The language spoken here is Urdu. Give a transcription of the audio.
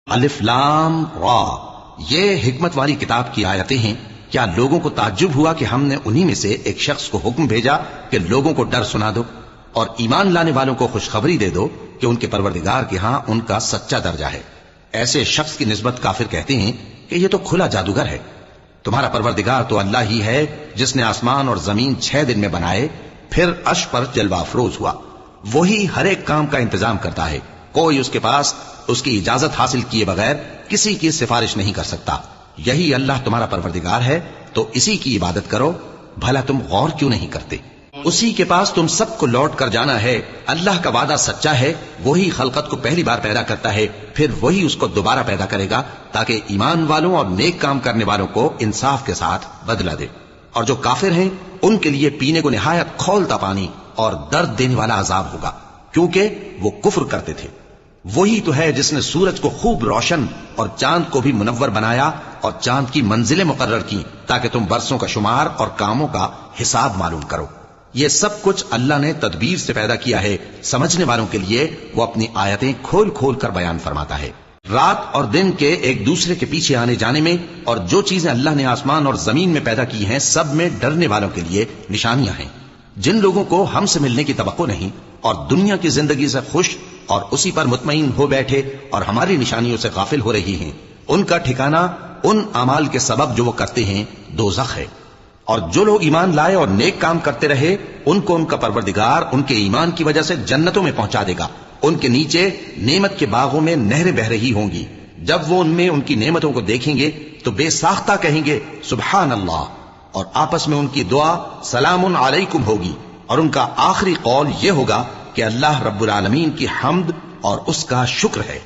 الف لام را، یہ حکمت والی کتاب کی آیتیں ہیں۔ کیا لوگوں کو تعجب ہوا کہ ہم نے انہی میں سے ایک شخص کو حکم بھیجا کہ لوگوں کو ڈر سنا دو اور ایمان لانے والوں کو خوشخبری دے دو کہ ان کے پروردگار کے ہاں ان کا سچا درجہ ہے۔ ایسے شخص کی نسبت کافر کہتے ہیں کہ یہ تو کھلا جادوگر ہے۔ تمہارا پروردگار تو اللہ ہی ہے جس نے آسمان اور زمین 6 دن میں بنائے، پھر عرش پر جلوہ افروز ہوا۔ وہی ہر ایک کام کا انتظام کرتا ہے، کوئی اس کے پاس اس کی اجازت حاصل کیے بغیر کسی کی سفارش نہیں کر سکتا۔ یہی اللہ تمہارا پروردگار ہے، تو اسی کی عبادت کرو۔ بھلا تم غور کیوں نہیں کرتے؟ اسی کے پاس تم سب کو لوٹ کر جانا ہے۔ اللہ کا وعدہ سچا ہے، وہی خلقت کو پہلی بار پیدا کرتا ہے، پھر وہی اس کو دوبارہ پیدا کرے گا تاکہ ایمان والوں اور نیک کام کرنے والوں کو انصاف کے ساتھ بدلہ دے۔ اور جو کافر ہیں ان کے لیے پینے کو نہایت کھولتا پانی اور درد دینے والا عذاب ہوگا، کیونکہ وہ کفر کرتے تھے۔ وہی تو ہے جس نے سورج کو خوب روشن اور چاند کو بھی منور بنایا اور چاند کی منزلیں مقرر کی تاکہ تم برسوں کا شمار اور کاموں کا حساب معلوم کرو۔ یہ سب کچھ اللہ نے تدبیر سے پیدا کیا ہے، سمجھنے والوں کے لیے وہ اپنی آیتیں کھول کھول کر بیان فرماتا ہے۔ رات اور دن کے ایک دوسرے کے پیچھے آنے جانے میں اور جو چیزیں اللہ نے آسمان اور زمین میں پیدا کی ہیں سب میں ڈرنے والوں کے لیے نشانیاں ہیں۔ جن لوگوں کو ہم سے ملنے کی توقع نہیں اور دنیا کی زندگی سے خوش اور اسی پر مطمئن ہو بیٹھے اور ہماری نشانیوں سے غافل ہو رہی ہیں، ان کا ٹھکانہ ان اعمال کے سبب جو وہ کرتے ہیں دوزخ ہے۔ اور جو لوگ ایمان لائے اور نیک کام کرتے رہے ان کو ان کا پروردگار ان کے ایمان کی وجہ سے جنتوں میں پہنچا دے گا، ان کے نیچے نعمت کے باغوں میں نہریں بہ رہی ہوں گی۔ جب وہ ان میں ان کی نعمتوں کو دیکھیں گے تو بے ساختہ کہیں گے سبحان اللہ، اور آپس میں ان کی دعا سلام علیکم ہوگی، اور ان کا آخری قول یہ ہوگا کہ اللہ رب العالمین کی حمد اور اس کا شکر ہے۔